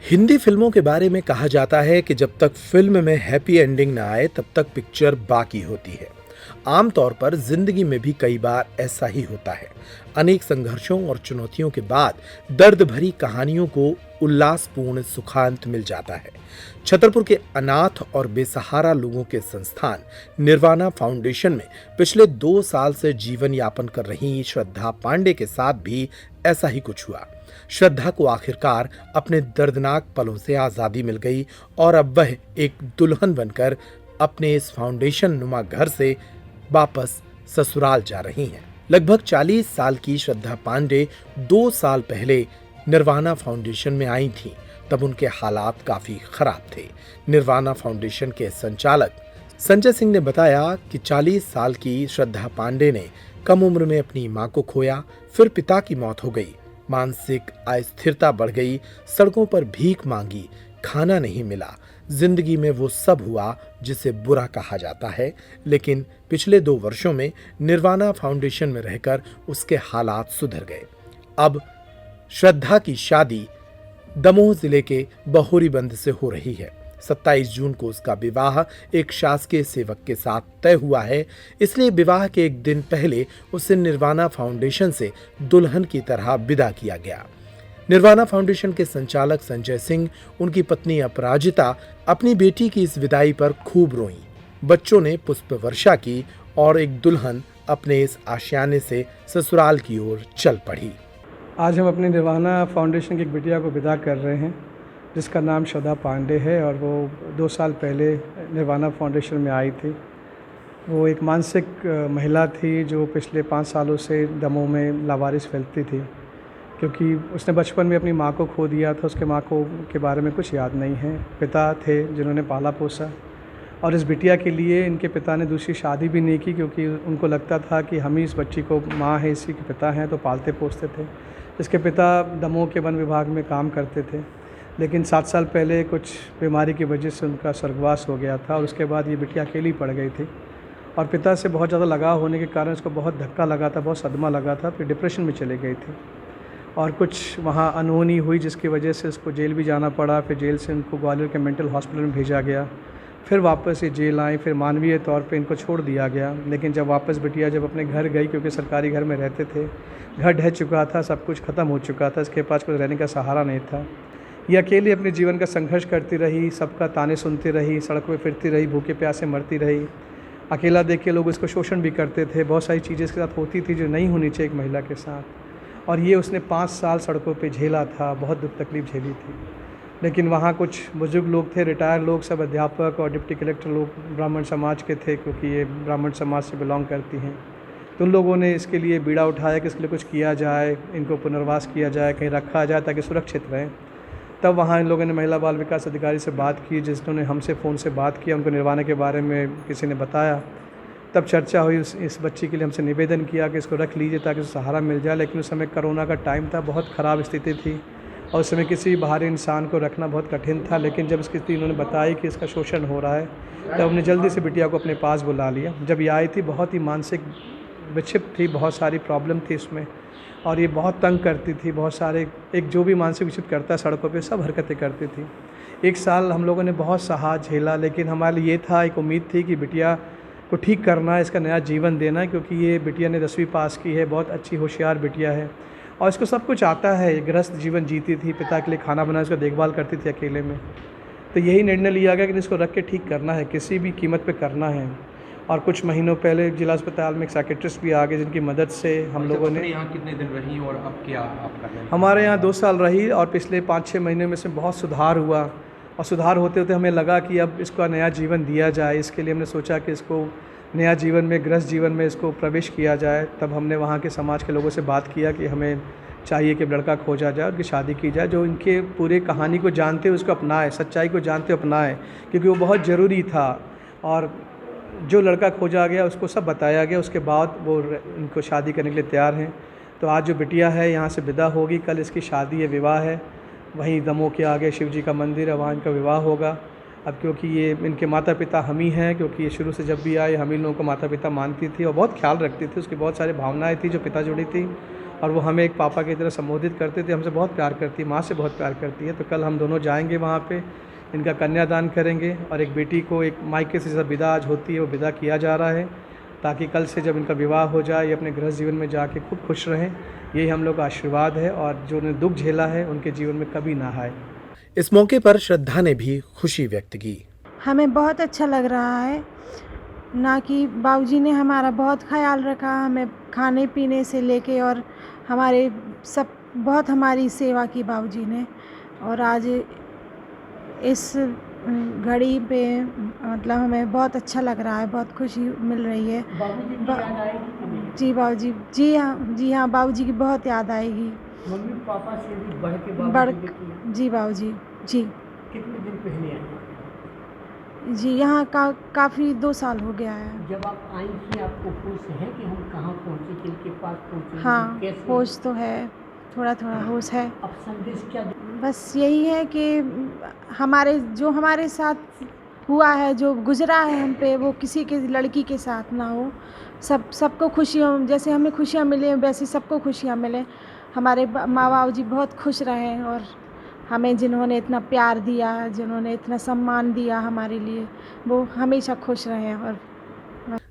हिंदी फिल्मों के बारे में कहा जाता है कि जब तक फिल्म में हैप्पी एंडिंग ना आए तब तक पिक्चर बाकी होती है। आमतौर पर जिंदगी में भी कई बार ऐसा ही होता है। अनेक संघर्षों और चुनौतियों के बाद दर्द भरी कहानियों को उल्लासपूर्ण सुखांत मिल जाता है। छतरपुर के अनाथ और बेसहारा लोगों के संस्थान निर्वाणा फाउंडेशन में पिछले 2 साल से जीवन यापन कर रही श्रद्धा पांडे के साथ भी ऐसा ही कुछ हुआ। श्रद्धा को आखिरकार अपने दर्दनाक पलों से आजादी मिल गई और अब वह एक दुल्हन बनकर अपने इस फाउंडेशन नुमा घर से वापस ससुराल जा रही हैं। लगभग 40 साल की श्रद्धा पांडे 2 साल पहले निर्वाणा फाउंडेशन में आई थीं। तब उनके हालात काफी खराब थे। निर्वाणा फाउंडेशन के संचालक संजय सिंह ने बताया कि 40 साल की श्रद्धा पांडे ने कम उम्र में अपनी मां को खोया, फिर पिता की मौत हो गई, मानसिक अस्थिरता बढ़ गई, सड़कों पर भीख मांगी, खाना नहीं मिला। जिंदगी में वो सब हुआ जिसे बुरा कहा जाता है, लेकिन पिछले 2 वर्षों में निर्वाणा फाउंडेशन में रहकर उसके हालात सुधर गए। अब श्रद्धा की शादी दमोह जिले के बहोरीबंद से हो रही है। 27 जून को उसका विवाह एक शासकीय सेवक के साथ तय हुआ है, इसलिए विवाह के एक दिन पहले उसे निर्वाणा फाउंडेशन से दुल्हन की तरह विदा किया गया। निर्वाणा फाउंडेशन के संचालक संजय सिंह, उनकी पत्नी अपराजिता अपनी बेटी की इस विदाई पर खूब रोईं। बच्चों ने पुष्प वर्षा की और एक दुल्हन अपने इस आशियाने से ससुराल की ओर चल पड़ी। आज हम अपनी निर्वाणा फाउंडेशन की एक बिटिया को विदा कर रहे हैं, जिसका नाम श्रद्धा पांडे है और वो 2 साल पहले निर्वाणा फाउंडेशन में आई थी। वो एक मानसिक महिला थी जो पिछले 5 सालों से दमोह में लावारिस फैलती थी, क्योंकि उसने बचपन में अपनी माँ को खो दिया था। उसके माँ को के बारे में कुछ याद नहीं है। पिता थे जिन्होंने पाला पोसा, और इस बिटिया के लिए इनके पिता ने दूसरी शादी भी नहीं की, क्योंकि उनको लगता था कि हम ही इस बच्ची को, माँ है इसी के पिता हैं, तो पालते पोसते थे। इसके पिता दमोह के वन विभाग में काम करते थे, लेकिन 7 साल पहले कुछ बीमारी की वजह से उनका स्वर्गवास हो गया था और उसके बाद ये बिटिया अकेली पड़ गई थी। और पिता से बहुत ज़्यादा लगाव होने के कारण उसको बहुत धक्का लगा था, बहुत सदमा लगा था, फिर डिप्रेशन में चली गई थी और कुछ वहाँ अनहोनी हुई जिसकी वजह से उसको जेल भी जाना पड़ा। फिर जेल से उनको ग्वालियर के मेंटल हॉस्पिटल में भेजा गया, फिर वापस ये जेल आई, फिर मानवीय तौर पे इनको छोड़ दिया गया। लेकिन जब वापस बिटिया जब अपने घर गई, क्योंकि सरकारी घर में रहते थे, घर ढह चुका था, सब कुछ ख़त्म हो चुका था, इसके पास कुछ रहने का सहारा नहीं था। ये अकेली अपने जीवन का संघर्ष करती रही, सबका ताने सुनती रही, सड़कों पे फिरती रही, भूखे प्यासे मरती रही। अकेला देख के लोग इसको शोषण भी करते थे, बहुत सारी चीज़ें इसके साथ होती थी जो नहीं होनी चाहिए एक महिला के साथ। और ये उसने 5 साल सड़कों पे झेला था, बहुत दुख तकलीफ झेली थी। लेकिन वहाँ कुछ बुजुर्ग लोग थे, रिटायर लोग, सब अध्यापक और डिप्टी कलेक्टर लोग ब्राह्मण समाज के थे, क्योंकि ये ब्राह्मण समाज से बिलोंग करती हैं। तो उन लोगों ने इसके लिए बीड़ा उठाया कि इसके लिए कुछ किया जाए, इनको पुनर्वास किया जाए, कहीं रखा जाए ताकि सुरक्षित रहें। तब वहाँ इन लोगों ने महिला बाल विकास अधिकारी से बात की, जिन्होंने हमसे फ़ोन से बात किया, उनको निर्वाणा के बारे में किसी ने बताया। तब चर्चा हुई, इस बच्ची के लिए हमसे निवेदन किया कि इसको रख लीजिए ताकि उसे सहारा मिल जाए। लेकिन उस समय कोरोना का टाइम था, बहुत ख़राब स्थिति थी और उस समय किसी बाहरी इंसान को रखना बहुत कठिन था। लेकिन जब इसकी स्थिति इन्होंने बताई कि इसका शोषण हो रहा है, तब हमने जल्दी से बिटिया को अपने पास बुला लिया। जब ये आई थी बहुत ही मानसिक विक्षिप्त थी, बहुत सारी प्रॉब्लम थी इसमें और ये बहुत तंग करती थी। बहुत सारे, एक जो भी मानसिक विक्षिप्त करता है सड़कों पे, सब हरकतें करती थी। 1 साल हम लोगों ने बहुत सहा झेला, लेकिन हमारे लिए ये था, एक उम्मीद थी कि बिटिया को ठीक करना है, इसका नया जीवन देना है, क्योंकि ये बिटिया ने 10वीं पास की है, बहुत अच्छी होशियार बिटिया है और इसको सब कुछ आता है। गृहस्थ जीवन जीती थी, पिता के लिए खाना बनाना, उसका देखभाल करती थी अकेले में। तो यही निर्णय लिया गया कि इसको रख के ठीक करना है, किसी भी कीमत पे करना है। और कुछ महीनों पहले जिला अस्पताल में एक साइकेट्रिस्ट भी आ गए, जिनकी मदद से हम लोगों ने। यहाँ कितने दिन रही और अब क्या आप कर रहे हैं? हमारे यहाँ 2 साल रही और पिछले 5-6 महीने में से बहुत सुधार हुआ और सुधार होते होते हमें लगा कि अब इसको नया जीवन दिया जाए। इसके लिए हमने सोचा कि इसको नया जीवन में, गृहस्थ जीवन में इसको प्रवेश किया जाए। तब हमने वहाँ के समाज के लोगों से बात किया कि हमें चाहिए कि लड़का खोजा जाए, उनकी शादी की जाए, जो इनके पूरे कहानी को जानते हुए उसको अपनाए, सच्चाई को जानते हुए अपनाए, क्योंकि वो बहुत ज़रूरी था। और जो लड़का खोजा गया उसको सब बताया गया, उसके बाद वो इनको शादी करने के लिए तैयार हैं। तो आज जो बिटिया है यहाँ से विदा होगी, कल इसकी शादी है, विवाह है, वहीं दमोह के आगे शिव जी का मंदिर है, वहाँ इनका विवाह होगा। अब क्योंकि ये इनके माता पिता हम ही हैं, क्योंकि ये शुरू से जब भी आए हम ही लोगों को माता पिता मानती थी और बहुत ख्याल रखती थी। उसकी बहुत सारी भावनाएं थी जो पिता जुड़ी थी और वो हमें एक पापा की तरह संबोधित करते थे। हमसे बहुत प्यार करती है, माँ से बहुत प्यार करती है। तो कल हम दोनों जाएंगे वहाँ पे, इनका कन्यादान करेंगे और एक बेटी को एक मायके से जैसा विदा आज होती है वो विदा किया जा रहा है, ताकि कल से जब इनका विवाह हो जाए ये अपने गृह जीवन में जाके खूब खुश रहें। यही हम लोग का आशीर्वाद है और जो उन्हें दुख झेला है उनके जीवन में कभी ना आए। इस मौके पर श्रद्धा ने भी खुशी व्यक्त की। हमें बहुत अच्छा लग रहा है ना कि बाबूजी ने हमारा बहुत ख्याल रखा, हमें खाने पीने से लेके और हमारे सब बहुत हमारी सेवा की बाबूजी ने। और आज इस घड़ी पे मतलब हमें बहुत अच्छा लग रहा है, बहुत खुशी मिल रही है। बाबूजी की याद आएगी कि नहीं? जी बाबूजी, जी हाँ बाबूजी की बहुत याद आएगी। मम्मी पापा से भी बढ़ के बढ़ बाबूजी ने किया। जी बाबूजी जी कितने दिन पहले आए? जी यहाँ काफ़ी 2 साल हो गया है। जब आप आई थी आपको होश है कि हम कहाँ पहुँचे, किनके पास पहुँचे? हाँ कैसे? होश तो है, थोड़ा थोड़ा होश है। अब संदेश क्या बस यही है कि हमारे साथ हुआ है, जो गुजरा है हम पे, वो किसी के लड़की के साथ ना हो। सबको खुशियाँ, जैसे हमें खुशियाँ मिले वैसे सबको खुशियाँ मिले। हमारे माँ बाबू जी बहुत खुश रहें और हमें जिन्होंने इतना प्यार दिया, जिन्होंने इतना सम्मान दिया हमारे लिए, वो हमेशा खुश रहें। और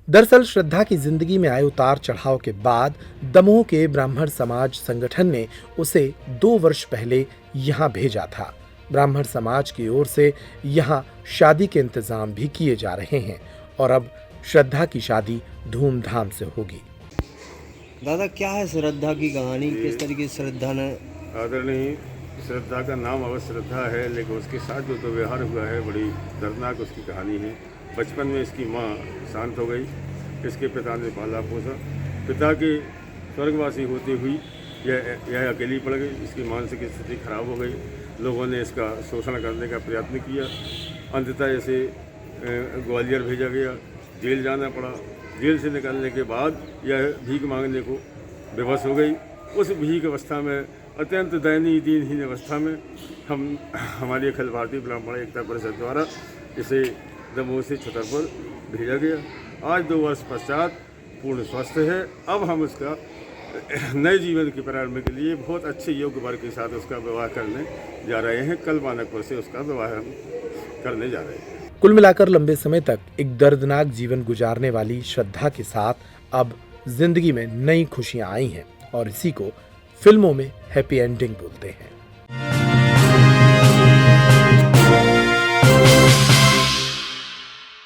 दरअसल श्रद्धा की जिंदगी में आए उतार चढ़ाव के बाद दमोह के ब्राह्मण समाज संगठन ने उसे 2 वर्ष पहले यहाँ भेजा था। ब्राह्मण समाज की ओर से यहाँ शादी के इंतजाम भी किए जा रहे हैं और अब श्रद्धा की शादी धूमधाम से होगी। दादा क्या है श्रद्धा की कहानी, किस तरीके से श्रद्धा ने? आदरणीय श्रद्धा का नाम अवश्य श्रद्धा है, लेकिन उसके साथ जो तो व्यवहार हुआ है बड़ी दर्दनाक उसकी कहानी है। बचपन में इसकी माँ शांत हो गई, इसके पिता ने पाला पोसा। पिता की स्वर्गवासी होते हुई यह अकेली पड़ गई, इसकी मानसिक स्थिति खराब हो गई। लोगों ने इसका शोषण करने का प्रयत्न किया। अंततः इसे ग्वालियर भेजा गया, जेल जाना पड़ा। जेल से निकलने के बाद यह भीख मांगने को विवश हो गई। उस भीख अवस्था में, अत्यंत दयनीय दीनहीन अवस्था में हमारी अखिल भारतीय ब्राह्मण एकता परिषद द्वारा इसे दमोह से छतरपुर भेजा गया। आज 2 वर्ष पश्चात पूर्ण स्वस्थ है। अब हम उसका नए जीवन के प्रारंभ के लिए बहुत अच्छे योग्य वर्ग के साथ उसका विवाह करने जा रहे हैं। कल मानकपुर से उसका विवाह हम करने जा रहे हैं। कुल मिलाकर लंबे समय तक एक दर्दनाक जीवन गुजारने वाली श्रद्धा के साथ अब जिंदगी में नई खुशियां आई हैं और इसी को फिल्मों में हैप्पी एंडिंग बोलते हैं।